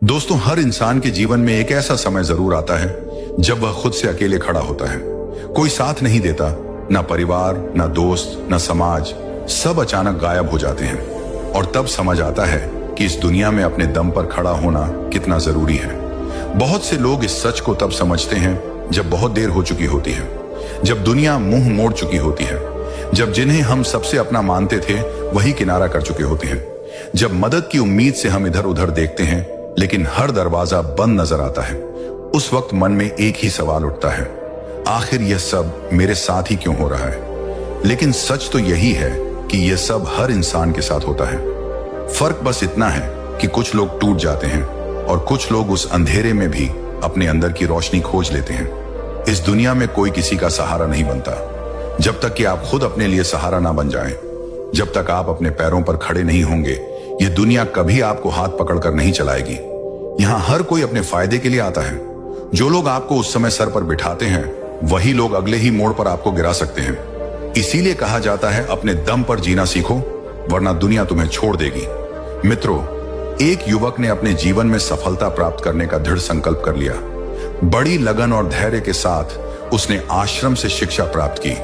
दोस्तों, हर इंसान के जीवन में एक ऐसा समय जरूर आता है जब वह खुद से अकेले खड़ा होता है। कोई साथ नहीं देता, ना परिवार, ना दोस्त, ना समाज, सब अचानक गायब हो जाते हैं। और तब समझ आता है कि इस दुनिया में अपने दम पर खड़ा होना कितना जरूरी है। बहुत से लोग इस सच को तब समझते हैं जब बहुत देर हो चुकी होती है, जब दुनिया मुंह मोड़ चुकी होती है, जब जिन्हें हम सबसे अपना मानते थे वही किनारा कर चुके होते हैं, जब मदद की उम्मीद से हम इधर उधर देखते हैं लेकिन हर दरवाजा बंद नजर आता है। उस वक्त मन में एक ही सवाल उठता है, आखिर यह सब मेरे साथ ही क्यों हो रहा है। लेकिन सच तो यही है कि यह सब हर इंसान के साथ होता है। फर्क बस इतना है कि कुछ लोग टूट जाते हैं और कुछ लोग उस अंधेरे में भी अपने अंदर की रोशनी खोज लेते हैं। इस दुनिया में कोई किसी का सहारा नहीं बनता जब तक कि आप खुद अपने लिए सहारा ना बन जाएं। जब तक आप अपने पैरों पर खड़े नहीं होंगे, ये दुनिया कभी आपको हाथ पकड़कर नहीं चलाएगी। यहाँ हर कोई अपने फायदे के लिए आता है। जो लोग आपको उस समय सर पर बिठाते हैं वही लोग अगले ही मोड़ पर आपको गिरा सकते हैं। इसीलिए कहा जाता है, अपने दम पर जीना सीखो वरना दुनिया तुम्हें छोड़ देगी। मित्रों, एक युवक ने अपने जीवन में सफलता प्राप्त करने का दृढ़ संकल्प कर लिया। बड़ी लगन और धैर्य के साथ उसने आश्रम से शिक्षा प्राप्त की।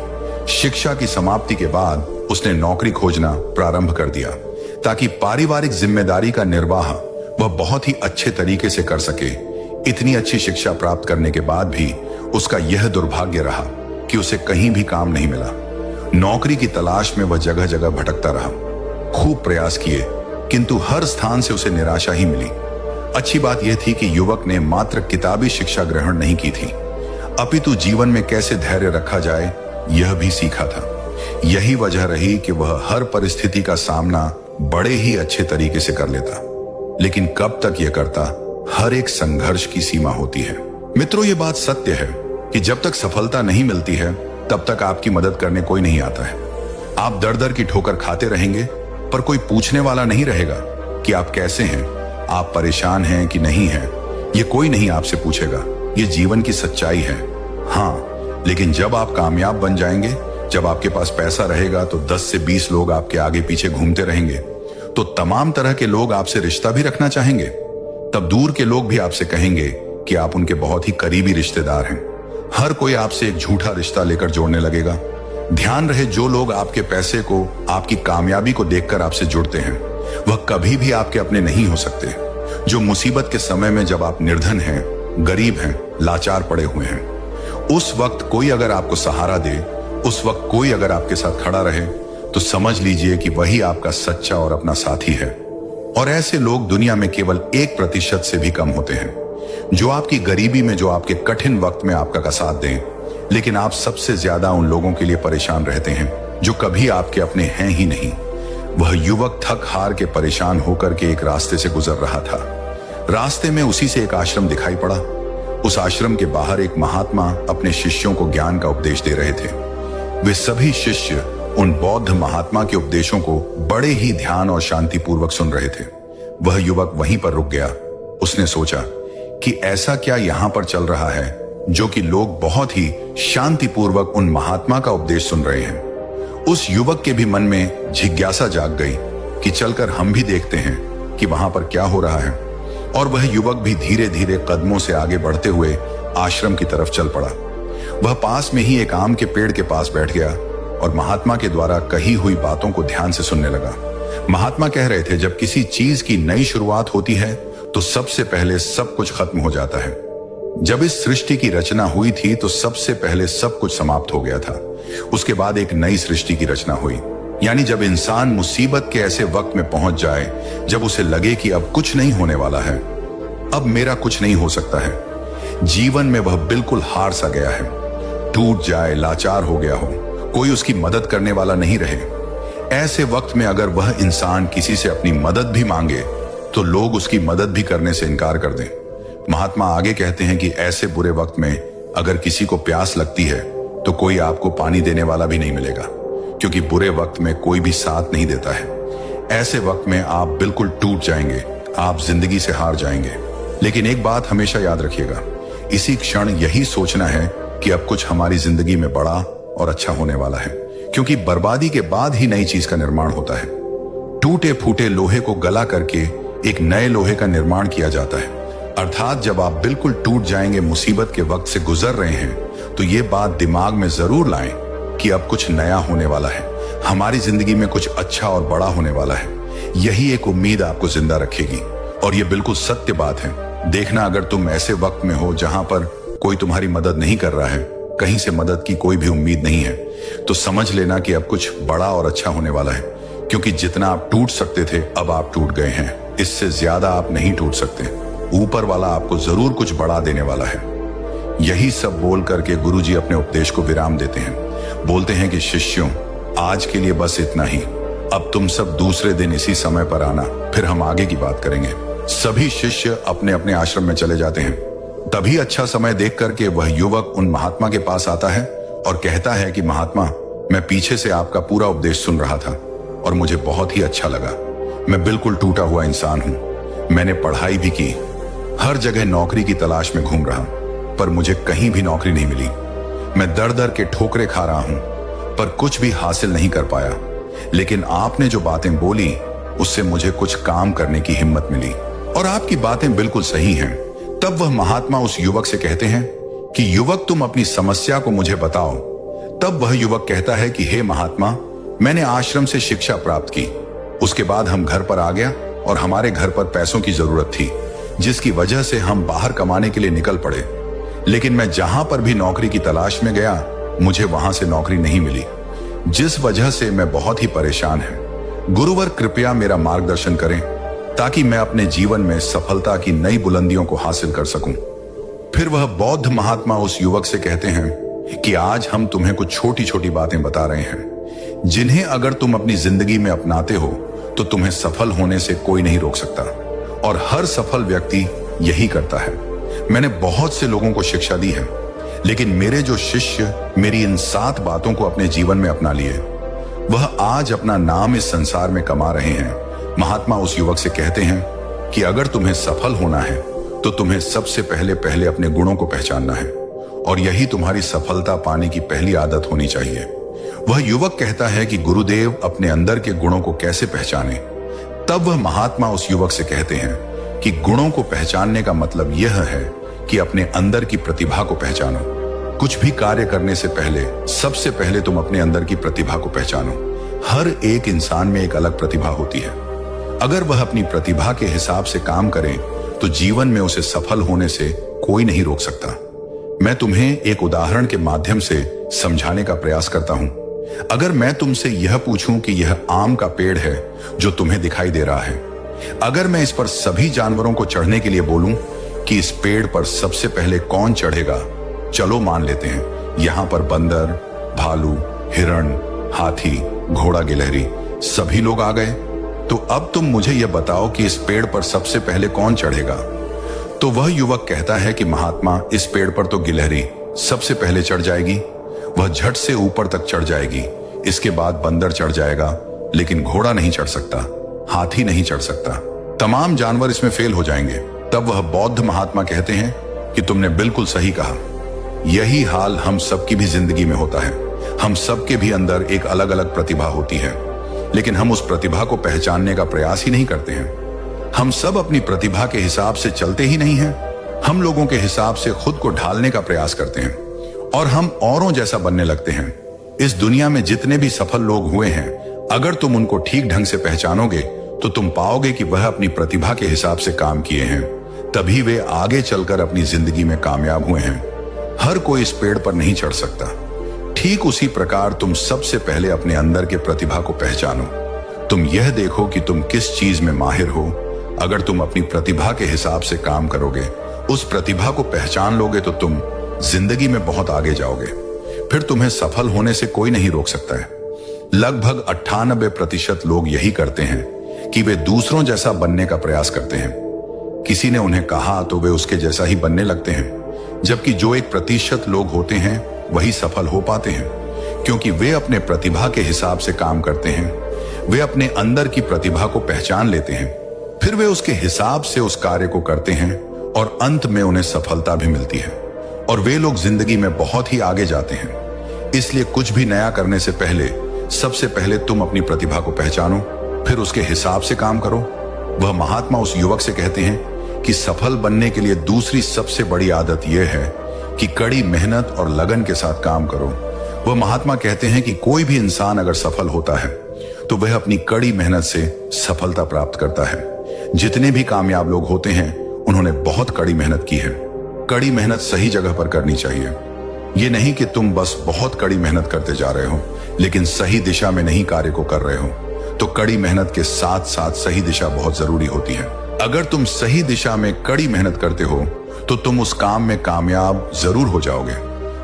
शिक्षा की समाप्ति के बाद उसने नौकरी खोजना प्रारंभ कर दिया ताकि पारिवारिक जिम्मेदारी का निर्वाह वह बहुत ही अच्छे तरीके से कर सके। इतनी अच्छी शिक्षा प्राप्त करने के बाद भी उसका यह दुर्भाग्य रहा कि उसे कहीं भी काम नहीं मिला। नौकरी की तलाश में वह जगह जगह भटकता रहा। खूब प्रयास किए किंतु हर स्थान से उसे निराशा ही मिली। अच्छी बात यह थी कि युवक ने मात्र किताबी शिक्षा ग्रहण नहीं की थी, अपितु जीवन में कैसे धैर्य रखा जाए यह भी सीखा था। यही वजह रही कि वह हर परिस्थिति का सामना बड़े ही अच्छे तरीके से कर लेता। लेकिन कब तक यह करता, हर एक संघर्ष की सीमा होती है। मित्रों, यह बात सत्य है कि जब तक सफलता नहीं मिलती है तब तक आपकी मदद करने कोई नहीं आता है। आप दर दर की ठोकर खाते रहेंगे पर कोई पूछने वाला नहीं रहेगा कि आप कैसे हैं, आप परेशान हैं कि नहीं हैं। ये कोई नहीं आपसे पूछेगा। ये जीवन की सच्चाई है। हाँ, लेकिन जब आप कामयाब बन जाएंगे, जब आपके पास पैसा रहेगा तो 10 से 20 लोग आपके आगे पीछे घूमते रहेंगे। तो तमाम तरह के लोग आपसे रिश्ता भी रखना चाहेंगे। तब दूर के लोग भी आपसे कहेंगे कि आप उनके बहुत ही करीबी रिश्तेदार हैं। हर कोई आपसे एक झूठा रिश्ता लेकर जोड़ने लगेगा। ध्यान रहे, जो लोग आपके पैसे को, आपकी कामयाबी को देखकर आपसे जुड़ते हैं वह कभी भी आपके अपने नहीं हो सकते। जो मुसीबत के समय में जब आप निर्धन हैं, गरीब हैं, लाचार पड़े हुए हैं, उस वक्त कोई अगर आपको सहारा दे, उस वक्त कोई अगर आपके साथ खड़ा रहे, तो समझ लीजिए कि वही आपका सच्चा और अपना साथी है। और ऐसे लोग दुनिया में केवल 1% से भी कम होते हैं जो आपकी गरीबी में, जो आपके कठिन वक्त में आपका साथ दें। लेकिन आप सबसे ज्यादा उन लोगों के लिए परेशान रहते हैं जो कभी आपके अपने हैं ही नहीं। वह युवक थक हार के परेशान होकर के एक रास्ते से गुजर रहा था। रास्ते में उसी से एक आश्रम दिखाई पड़ा। उस आश्रम के बाहर एक महात्मा अपने शिष्यों को ज्ञान का उपदेश दे रहे थे। वे सभी शिष्य उन बौद्ध महात्मा के उपदेशों को बड़े ही ध्यान और शांतिपूर्वक सुन रहे थे। वह युवक वहीं पर रुक गया। उसने सोचा कि ऐसा क्या यहां पर चल रहा है जो कि लोग बहुत ही शांतिपूर्वक उन महात्मा का उपदेश सुन रहे हैं। उस युवक के भी मन में जिज्ञासा जाग गई कि चलकर हम भी देखते हैं कि वहां पर क्या हो रहा है। और वह युवक भी धीरे धीरे कदमों से आगे बढ़ते हुए आश्रम की तरफ चल पड़ा। वह पास में ही एक आम के पेड़ के पास बैठ गया और महात्मा के द्वारा कही हुई बातों को ध्यान से सुनने लगा। महात्मा कह रहे थे, जब किसी चीज की नई शुरुआत होती है तो सबसे पहले सब कुछ खत्म हो जाता है। जब इस सृष्टि की रचना हुई थी तो सबसे पहले सब कुछ समाप्त हो गया था। उसके बाद एक नई सृष्टि की रचना हुई। यानी जब इंसान मुसीबत के ऐसे वक्त में पहुंच जाए जब उसे लगे कि अब कुछ नहीं होने वाला है, अब मेरा कुछ नहीं हो सकता है, जीवन में वह बिल्कुल हार सा गया है, टूट जाए, लाचार हो गया हो, कोई उसकी मदद करने वाला नहीं रहे, ऐसे वक्त में अगर वह इंसान किसी से अपनी मदद भी मांगे तो लोग उसकी मदद भी करने से इनकार कर दें। महात्मा आगे कहते हैं कि ऐसे बुरे वक्त में अगर किसी को प्यास लगती है तो कोई आपको पानी देने वाला भी नहीं मिलेगा, क्योंकि बुरे वक्त में कोई भी साथ नहीं देता है। ऐसे वक्त में आप बिल्कुल टूट जाएंगे, आप जिंदगी से हार जाएंगे। लेकिन एक बात हमेशा याद रखिएगा, इसी क्षण यही सोचना है कि अब कुछ हमारी जिंदगी में बड़ा और अच्छा होने वाला है, क्योंकि बर्बादी के बाद ही नई चीज का निर्माण होता है। टूटे फूटे लोहे को गला करके एक नए लोहे का निर्माण किया जाता है। अर्थात जब आप बिल्कुल टूट जाएंगे, मुसीबत के वक्त से गुजर रहे हैं, तो ये बात दिमाग में जरूर लाएं कि अब कुछ नया होने वाला है, हमारी जिंदगी में कुछ अच्छा और बड़ा होने वाला है। यही एक उम्मीद आपको जिंदा रखेगी और ये बिल्कुल सत्य बात है। देखना, अगर तुम ऐसे वक्त में हो जहां पर कोई तुम्हारी मदद नहीं कर रहा है, कहीं से मदद की कोई भी उम्मीद नहीं है, तो समझ लेना कि अब कुछ बड़ा और अच्छा होने वाला है। क्योंकि जितना आप टूट सकते थे, अब आप टूट गए हैं। इससे ज्यादा आप नहीं टूट सकते। ऊपर वाला आपको जरूर कुछ बढ़ा देने वाला है। यही सब बोल करके गुरुजी अपने उपदेश को विराम देते हैं। बोलते हैं कि शिष्यों, आज के लिए बस इतना ही। अब तुम सब दूसरे दिन इसी समय पर आना, फिर हम आगे की बात करेंगे। सभी शिष्य अपने अपने आश्रम में चले जाते हैं। तभी अच्छा समय देख करके वह युवक उन महात्मा के पास आता है और कहता है कि महात्मा, मैं पीछे से आपका पूरा उपदेश सुन रहा था और मुझे बहुत ही अच्छा लगा। मैं बिल्कुल टूटा हुआ इंसान हूं। मैंने पढ़ाई भी की, हर जगह नौकरी की तलाश में घूम रहा, पर मुझे कहीं भी नौकरी नहीं मिली। मैं दर दर के ठोकरे खा रहा हूं, पर कुछ भी हासिल नहीं कर पाया। लेकिन आपने जो बातें बोली, उससे मुझे कुछ काम करने की हिम्मत मिली और आपकी बातें बिल्कुल सही हैं। तब वह महात्मा उस युवक से कहते हैं कि युवक, तुम अपनी समस्या को मुझे बताओ। तब वह युवक कहता है कि हे महात्मा, मैंने आश्रम से शिक्षा प्राप्त की, उसके बाद हम घर पर आ गया और हमारे घर पर पैसों की जरूरत थी, जिसकी वजह से हम बाहर कमाने के लिए निकल पड़े। लेकिन मैं जहां पर भी नौकरी की तलाश में गया, मुझे वहां से नौकरी नहीं मिली, जिस वजह से मैं बहुत ही परेशान है। गुरुवर, कृपया मेरा मार्गदर्शन करें ताकि मैं अपने जीवन में सफलता की नई बुलंदियों को हासिल कर सकूं। फिर वह बौद्ध महात्मा उस युवक से कहते हैं कि आज हम तुम्हें कुछ छोटी छोटी बातें बता रहे हैं, जिन्हें अगर तुम अपनी जिंदगी में अपनाते हो तो तुम्हें सफल होने से कोई नहीं रोक सकता, और हर सफल व्यक्ति यही करता है। मैंने बहुत से लोगों को शिक्षा दी है, लेकिन मेरे जो शिष्य मेरी इन 7 बातों को अपने जीवन में अपना लिए, वह आज अपना नाम इस संसार में कमा रहे हैं। महात्मा उस युवक से कहते हैं कि अगर तुम्हें सफल होना है तो तुम्हें सबसे पहले अपने गुणों को पहचानना है, और यही तुम्हारी सफलता पाने की पहली आदत होनी चाहिए। वह युवक कहता है कि गुरुदेव, अपने अंदर के गुणों को कैसे पहचाने? तब वह महात्मा उस युवक से कहते हैं कि गुणों को पहचानने का मतलब यह है कि अपने अंदर की प्रतिभा को पहचानो। कुछ भी कार्य करने से पहले सबसे पहले तुम अपने अंदर की प्रतिभा को पहचानो। हर एक इंसान में एक अलग प्रतिभा होती है। अगर वह अपनी प्रतिभा के हिसाब से काम करे तो जीवन में उसे सफल होने से कोई नहीं रोक सकता। मैं तुम्हें एक उदाहरण के माध्यम से समझाने का प्रयास करता हूं। अगर मैं तुमसे यह पूछूं कि यह आम का पेड़ है जो तुम्हें दिखाई दे रहा है, अगर मैं इस पर सभी जानवरों को चढ़ने के लिए बोलूं कि इस पेड़ पर सबसे पहले कौन चढ़ेगा, चलो मान लेते हैं यहां पर बंदर, भालू, हिरण, हाथी, घोड़ा, गिलहरी सभी लोग आ गए, तो अब तुम मुझे यह बताओ कि इस पेड़ पर सबसे पहले कौन चढ़ेगा? तो वह युवक कहता है कि महात्मा, इस पेड़ पर तो गिलहरी सबसे पहले चढ़ जाएगी, वह झट से ऊपर तक चढ़ जाएगी। इसके बाद बंदर चढ़ जाएगा, लेकिन घोड़ा नहीं चढ़ सकता, हाथी नहीं चढ़ सकता, तमाम जानवर इसमें फेल हो जाएंगे। तब वह बौद्ध महात्मा कहते हैं कि तुमने बिल्कुल सही कहा। यही हाल हम सबकी भी जिंदगी में होता है। हम सबके भी अंदर एक अलग अलग प्रतिभा होती है, लेकिन हम उस प्रतिभा को पहचानने का प्रयास ही नहीं करते हैं। हम सब अपनी प्रतिभा के हिसाब से चलते ही नहीं हैं। हम लोगों के हिसाब से खुद को ढालने का प्रयास करते हैं और हम औरों जैसा बनने लगते हैं। इस दुनिया में जितने भी सफल लोग हुए हैं, अगर तुम उनको ठीक ढंग से पहचानोगे तो तुम पाओगे कि वह अपनी प्रतिभा के हिसाब से काम किए हैं, तभी वे आगे चलकर अपनी जिंदगी में कामयाब हुए हैं। हर कोई इस पेड़ पर नहीं चढ़ सकता। ठीक उसी प्रकार तुम सबसे पहले अपने अंदर के प्रतिभा को पहचानो। तुम यह देखो कि तुम किस चीज में माहिर हो। अगर तुम अपनी प्रतिभा के हिसाब से काम करोगे, उस प्रतिभा को पहचान लोगे, तो तुम जिंदगी में बहुत आगे जाओगे। फिर तुम्हें सफल होने से कोई नहीं रोक सकता है। लगभग 98% लोग यही करते हैं कि वे दूसरों जैसा बनने का प्रयास करते हैं। किसी ने उन्हें कहा तो वे उसके जैसा ही बनने लगते हैं, जबकि जो 1% लोग होते हैं वही सफल हो पाते हैं, क्योंकि वे अपने प्रतिभा के हिसाब से काम करते हैं। वे अपने अंदर की प्रतिभा को पहचान लेते हैं, फिर वे उसके हिसाब से उस कार्य को करते हैं और अंत में उन्हें सफलता भी मिलती है और वे लोग जिंदगी में बहुत ही आगे जाते हैं। इसलिए कुछ भी नया करने से पहले सबसे पहले तुम अपनी प्रतिभा को पहचानो, फिर उसके हिसाब से काम करो। वह महात्मा उस युवक से कहते हैं कि सफल बनने के लिए दूसरी सबसे बड़ी आदत यह है कि कड़ी मेहनत और लगन के साथ काम करो। वह महात्मा कहते हैं कि कोई भी इंसान अगर सफल होता है तो वह अपनी कड़ी मेहनत से सफलता प्राप्त करता है। जितने भी कामयाब लोग होते हैं उन्होंने बहुत कड़ी मेहनत की है। कड़ी मेहनत सही जगह पर करनी चाहिए। ये नहीं कि तुम बस बहुत कड़ी मेहनत करते जा रहे हो लेकिन सही दिशा में नहीं कार्य को कर रहे हो। तो कड़ी मेहनत के साथ साथ सही दिशा बहुत जरूरी होती है। अगर तुम सही दिशा में कड़ी मेहनत करते हो तो तुम उस काम में कामयाब जरूर हो जाओगे।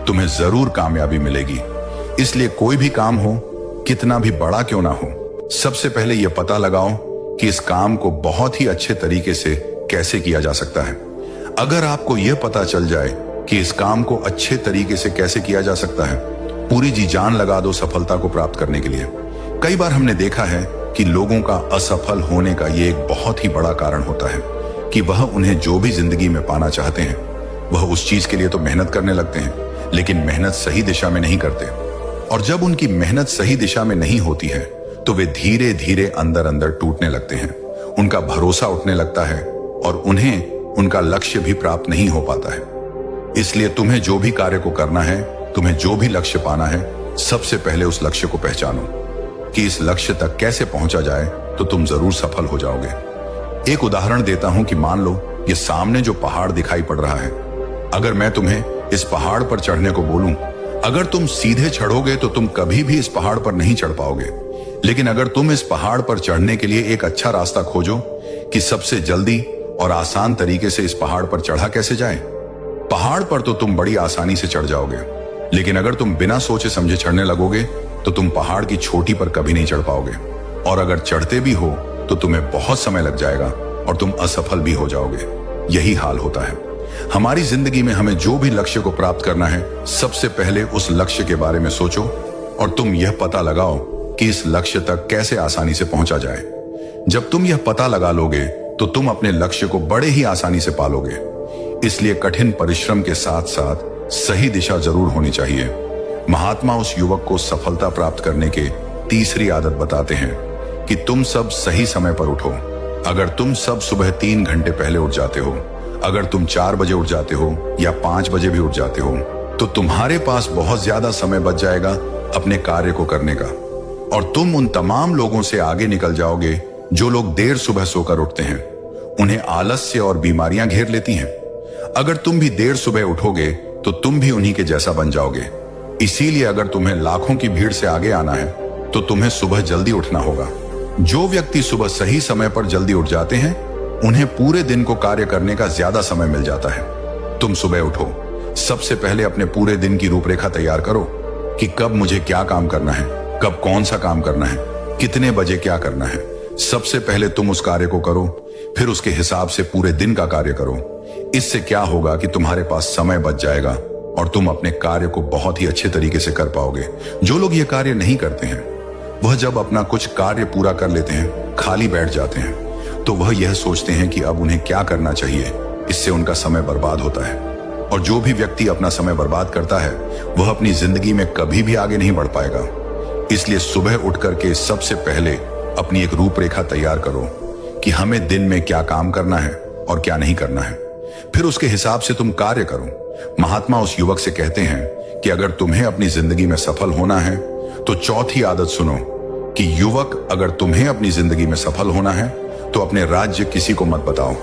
तुम्हें जरूर कामयाबी मिलेगी। इसलिए कोई भी काम हो, कितना भी बड़ा क्यों ना हो, सबसे पहले यह पता लगाओ कि इस काम को बहुत ही अच्छे तरीके से कैसे किया जा सकता है। अगर आपको यह पता चल जाए कि इस काम को अच्छे तरीके से कैसे किया जा सकता है, पूरी जी जान लगा दो सफलता को प्राप्त करने के लिए। कई बार हमने देखा है कि लोगों का असफल होने का ये एक बहुत ही बड़ा कारण होता है कि वह उन्हें जो भी जिंदगी में पाना चाहते हैं वह उस चीज के लिए तो मेहनत करने लगते हैं लेकिन मेहनत सही दिशा में नहीं करते। और जब उनकी मेहनत सही दिशा में नहीं होती है तो वे धीरे धीरे अंदर अंदर टूटने लगते हैं। उनका भरोसा उठने लगता है और उन्हें उनका लक्ष्य भी प्राप्त नहीं हो पाता है। इसलिए तुम्हें जो भी कार्य को करना है, तुम्हें जो भी लक्ष्य पाना है, सबसे पहले उस लक्ष्य को पहचानो कि इस लक्ष्य तक कैसे पहुंचा जाए तो तुम जरूर सफल हो जाओगे। एक उदाहरण देता हूं कि मान लो ये सामने जो पहाड़ दिखाई पड़ रहा है, अगर मैं तुम्हें इस पहाड़ पर चढ़ने को बोलूं, अगर तुम सीधे चढ़ोगे तो तुम कभी भी इस पहाड़ पर नहीं चढ़ पाओगे। लेकिन अगर तुम इस पहाड़ पर चढ़ने के लिए एक अच्छा रास्ता खोजो कि सबसे जल्दी और आसान तरीके से इस पहाड़ पर चढ़ा कैसे जाए, पहाड़ पर तो तुम बड़ी आसानी से चढ़ जाओगे। लेकिन अगर तुम बिना सोचे समझे चढ़ने लगोगे तो तुम पहाड़ की चोटी पर कभी नहीं चढ़ पाओगे। और अगर चढ़ते भी हो तो तुम्हें बहुत समय लग जाएगा और तुम असफल भी हो जाओगे। यही हाल होता है हमारी जिंदगी में। हमें जो भी लक्ष्य को प्राप्त करना है, सबसे पहले उस लक्ष्य के बारे में सोचो और तुम यह पता लगाओ कि इस लक्ष्य तक कैसे आसानी से पहुंचा जाए। जब तुम यह पता लगा लोगे तो तुम अपने लक्ष्य को बड़े ही आसानी से पालोगे। इसलिए कठिन परिश्रम के साथ साथ सही दिशा जरूर होनी चाहिए। महात्मा उस युवक को सफलता प्राप्त करने के तीसरी आदत बताते हैं कि तुम सब सही समय पर उठो। अगर तुम सब सुबह 3 घंटे पहले उठ जाते हो, अगर तुम 4 बजे उठ जाते हो या 5 बजे भी उठ जाते हो, तो तुम्हारे पास बहुत ज्यादा समय बच जाएगा अपने कार्य को करने का। और तुम उन तमाम लोगों से आगे निकल जाओगे जो लोग देर सुबह सोकर उठते हैं। उन्हें आलस्य और बीमारियां घेर लेती हैं। अगर तुम भी देर सुबह उठोगे तो तुम भी उन्हीं के जैसा बन जाओगे। इसीलिए अगर तुम्हें लाखों की भीड़ से आगे आना है तो तुम्हें सुबह जल्दी उठना होगा। जो व्यक्ति सुबह सही समय पर जल्दी उठ जाते हैं उन्हें पूरे दिन को कार्य करने का ज्यादा समय मिल जाता है। तुम सुबह उठो, सबसे पहले अपने पूरे दिन की रूपरेखा तैयार करो कि कब मुझे क्या काम करना है, कब कौन सा काम करना है, कितने बजे क्या करना है। सबसे पहले तुम उस कार्य को करो, फिर उसके हिसाब से पूरे दिन का कार्य करो। इससे क्या होगा कि तुम्हारे पास समय बच जाएगा और तुम अपने कार्य को बहुत ही अच्छे तरीके से कर पाओगे। जो लोग ये कार्य नहीं करते हैं वह जब अपना कुछ कार्य पूरा कर लेते हैं, खाली बैठ जाते हैं, तो वह यह सोचते हैं कि अब उन्हें क्या करना चाहिए। इससे उनका समय बर्बाद होता है। और जो भी व्यक्ति अपना समय बर्बाद करता है वह अपनी जिंदगी में कभी भी आगे नहीं बढ़ पाएगा। इसलिए सुबह उठ करके सबसे पहले अपनी एक रूपरेखा तैयार करो कि हमें दिन में क्या काम करना है और क्या नहीं करना है। फिर उसके हिसाब से तुम कार्य करो। महात्मा उस युवक से कहते हैं कि अगर तुम्हें अपनी जिंदगी में सफल होना है तो चौथी आदत सुनो कि युवक, अगर तुम्हें अपनी जिंदगी में सफल होना है तो अपने राज्य किसी को मत बताओ।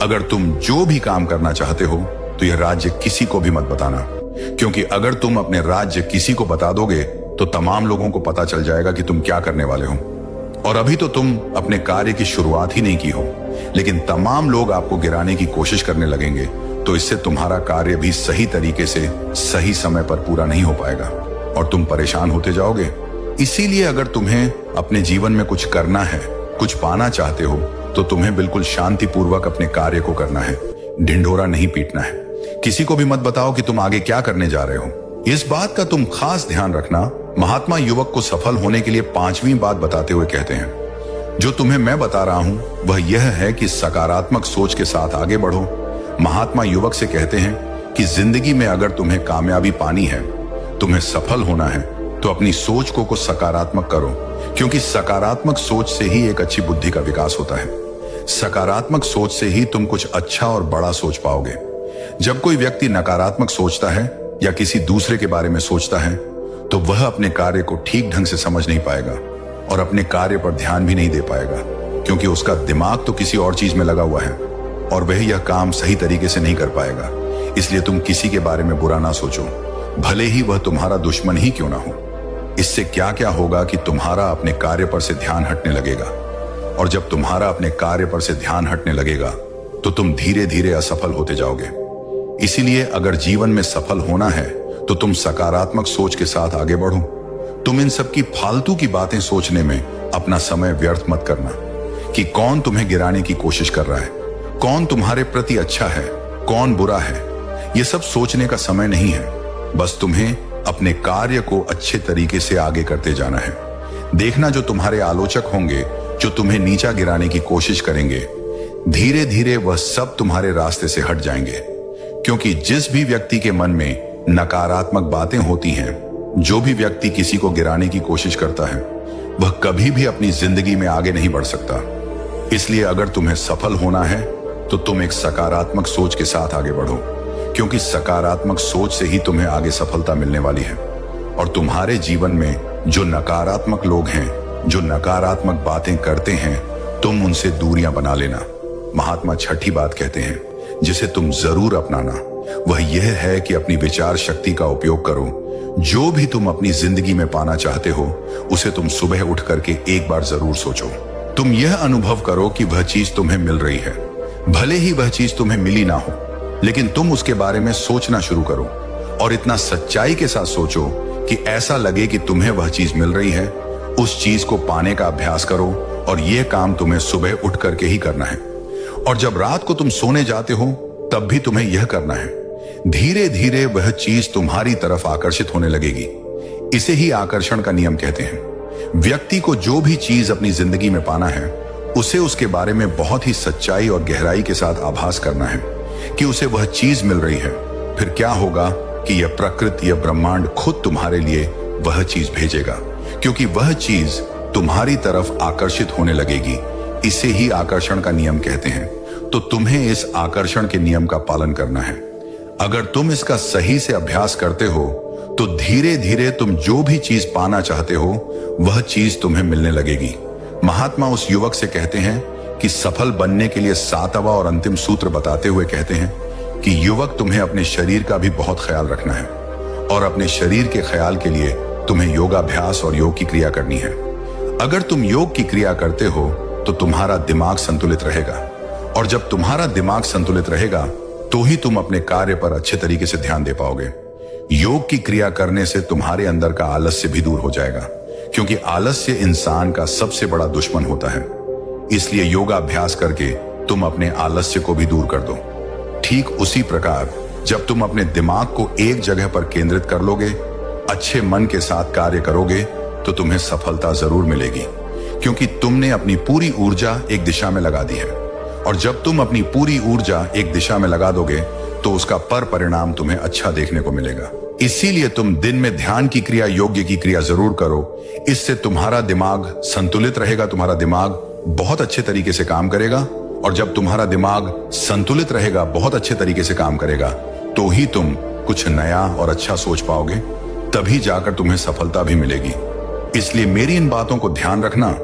अगर तुम जो भी काम करना चाहते हो तो यह राज्य किसी को भी मत बताना, क्योंकि अगर तुम अपने राज्य किसी को बता दोगे तो तमाम लोगों को पता चल जाएगा कि तुम क्या करने वाले हो। और अभी तो तुम अपने कार्य की शुरुआत ही नहीं की हो, लेकिन तमाम लोग आपको गिराने की कोशिश करने लगेंगे। तो इससे तुम्हारा कार्य भी सही तरीके से सही समय पर पूरा नहीं हो पाएगा और तुम परेशान होते जाओगे। इसीलिए अगर तुम्हें अपने जीवन में कुछ करना है, कुछ पाना चाहते हो, तो तुम्हें बिल्कुल शांतिपूर्वक अपने कार्य को करना है। ढिंढोरा नहीं पीटना है। किसी को भी मत बताओ कि तुम आगे क्या करने जा रहे हो। इस बात का तुम खास ध्यान रखना। महात्मा युवक को सफल होने के लिए 5वीं बात बताते हुए कहते हैं, जो तुम्हें मैं बता रहा हूं वह यह है कि सकारात्मक सोच के साथ आगे बढ़ो। महात्मा युवक से कहते हैं कि जिंदगी में अगर तुम्हें कामयाबी पानी है, तुम्हें सफल होना है, तो अपनी सोच को सकारात्मक करो, क्योंकि सकारात्मक सोच से ही एक अच्छी बुद्धि का विकास होता है। सकारात्मक सोच से ही तुम कुछ अच्छा और बड़ा सोच पाओगे। जब कोई व्यक्ति नकारात्मक सोचता है या किसी दूसरे के बारे में सोचता है तो वह अपने कार्य को ठीक ढंग से समझ नहीं पाएगा और अपने कार्य पर ध्यान भी नहीं दे पाएगा, क्योंकि उसका दिमाग तो किसी और चीज में लगा हुआ है और वह यह काम सही तरीके से नहीं कर पाएगा। इसलिए तुम किसी के बारे में बुरा ना सोचो, भले ही वह तुम्हारा दुश्मन ही क्यों ना हो। इससे क्या क्या होगा कि तुम्हारा अपने कार्य पर से ध्यान हटने लगेगा, और जब तुम्हारा अपने कार्य पर से ध्यान हटने लगेगा तो तुम धीरे धीरे असफल होते जाओगे। इसीलिए अगर जीवन में सफल होना है तो तुम सकारात्मक सोच के साथ आगे बढ़ो। तुम इन सब की फालतू की बातें सोचने में अपना समय व्यर्थ मत करना कि कौन तुम्हें गिराने की कोशिश कर रहा है, कौन तुम्हारे प्रति अच्छा है, कौन बुरा है। यह सब सोचने का समय नहीं है। बस तुम्हें अपने कार्य को अच्छे तरीके से आगे करते जाना है। देखना, जो तुम्हारे आलोचक होंगे, जो तुम्हें नीचा गिराने की कोशिश करेंगे, धीरे धीरे वह सब तुम्हारे रास्ते से हट जाएंगे। क्योंकि जिस भी व्यक्ति के मन में नकारात्मक बातें होती हैं, जो भी व्यक्ति किसी को गिराने की कोशिश करता है, वह कभी भी अपनी जिंदगी में आगे नहीं बढ़ सकता। इसलिए अगर तुम्हें सफल होना है तो तुम एक सकारात्मक सोच के साथ आगे बढ़ो, क्योंकि सकारात्मक सोच से ही तुम्हें आगे सफलता मिलने वाली है। और तुम्हारे जीवन में जो नकारात्मक लोग हैं, जो नकारात्मक बातें करते हैं, तुम उनसे दूरियां बना लेना। महात्मा छठी बात कहते हैं जिसे तुम जरूर अपनाना, वह यह है कि अपनी विचार शक्ति का उपयोग करो। जो भी तुम अपनी जिंदगी में पाना चाहते हो उसे तुम सुबह उठ करके एक बार जरूर सोचो। तुम यह अनुभव करो कि वह चीज तुम्हें मिल रही है। भले ही वह चीज तुम्हें मिली ना हो, लेकिन तुम उसके बारे में सोचना शुरू करो और इतना सच्चाई के साथ सोचो कि ऐसा लगे कि तुम्हें वह चीज मिल रही है। उस चीज को पाने का अभ्यास करो और यह काम तुम्हें सुबह उठ करके ही करना है। और जब रात को तुम सोने जाते हो तब भी तुम्हें यह करना है। धीरे धीरे वह चीज तुम्हारी तरफ आकर्षित होने लगेगी। इसे ही आकर्षण का नियम कहते हैं। व्यक्ति को जो भी चीज अपनी जिंदगी में पाना है, उसे उसके बारे में बहुत ही सच्चाई और गहराई के साथ आभास करना है कि उसे वह चीज मिल रही है। फिर क्या होगा कि यह प्रकृति, यह ब्रह्मांड खुद तुम्हारे लिए वह चीज भेजेगा, क्योंकि वह चीज तुम्हारी तरफ आकर्षित होने लगेगी। इसे ही आकर्षण का नियम कहते हैं। तो तुम्हें इस आकर्षण के नियम का पालन करना है। अगर तुम इसका सही से अभ्यास करते हो तो धीरे धीरे तुम जो भी चीज पाना चाहते हो वह चीज तुम्हें मिलने लगेगी। महात्मा उस युवक से कहते हैं कि सफल बनने के लिए 7वां और अंतिम सूत्र बताते हुए कहते हैं कि युवक, तुम्हें अपने शरीर का भी बहुत ख्याल रखना है, और अपने शरीर के ख्याल के लिए तुम्हें योगाभ्यास और योग की क्रिया करनी है। अगर तुम योग की क्रिया करते हो तो तुम्हारा दिमाग संतुलित रहेगा, और जब तुम्हारा दिमाग संतुलित रहेगा तो ही तुम अपने कार्य पर अच्छे तरीके से ध्यान दे पाओगे। योग की क्रिया करने से तुम्हारे अंदर का आलस्य भी दूर हो जाएगा, क्योंकि आलस्य इंसान का सबसे बड़ा दुश्मन होता है। इसलिए योगाभ्यास करके तुम अपने आलस्य को भी दूर कर दो। ठीक उसी प्रकार जब तुम अपने दिमाग को एक जगह पर केंद्रित कर लोगे, अच्छे मन के साथ कार्य करोगे, तो तुम्हें सफलता जरूर मिलेगी, क्योंकि तुमने अपनी पूरी ऊर्जा एक दिशा में लगा दी है। और जब तुम अपनी पूरी ऊर्जा एक दिशा में लगा दोगे तो उसका परिणाम तुम्हें अच्छा देखने को मिलेगा। इसीलिए तुम दिन में ध्यान की क्रिया, योग्य की क्रिया जरूर करो। इससे तुम्हारा दिमाग संतुलित रहेगा, तुम्हारा दिमाग बहुत अच्छे तरीके से काम करेगा। और जब तुम्हारा दिमाग संतुलित रहेगा, बहुत अच्छे तरीके से काम करेगा, तो ही तुम कुछ नया और अच्छा सोच पाओगे, तभी जाकर तुम्हें सफलता भी मिलेगी। इसलिए मेरी इन बातों को ध्यान रखना।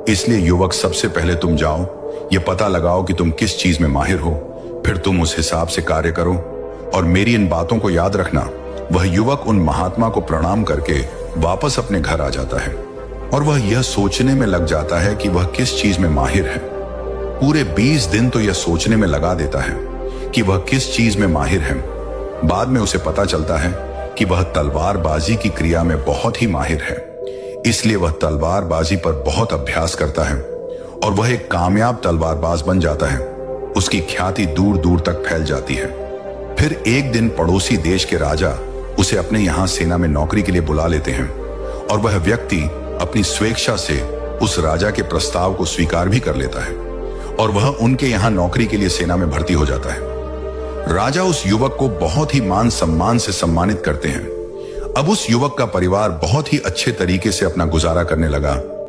इसलिए युवक, सबसे पहले तुम जाओ, ये पता लगाओ कि तुम किस चीज में माहिर हो, फिर तुम उस हिसाब से कार्य करो। और मेरी इन बातों को याद रखना। वह युवक उन महात्मा को प्रणाम करके वापस अपने घर आ जाता है और वह यह सोचने में लग जाता है कि वह किस चीज में माहिर है। पूरे 20 दिन तो यह सोचने में लगा देता है कि वह किस चीज में माहिर है। बाद में उसे पता चलता है कि वह तलवारबाजी की क्रिया में बहुत ही माहिर है। इसलिए वह तलवारबाजी पर बहुत अभ्यास करता है और वह एक कामयाब तलवारबाज बन जाता है। उसकी ख्याति दूर दूर तक फैल जाती है। फिर एक दिन पड़ोसी देश के राजा उसे अपने यहां सेना में नौकरी के लिए बुला लेते हैं और वह व्यक्ति अपनी स्वेच्छा से उस राजा के प्रस्ताव को स्वीकार भी कर लेता है और वह उनके यहां नौकरी के लिए सेना में भर्ती हो जाता है। राजा उस युवक को बहुत ही मान सम्मान से सम्मानित करते हैं। अब उस युवक का परिवार बहुत ही अच्छे तरीके से अपना गुजारा करने लगा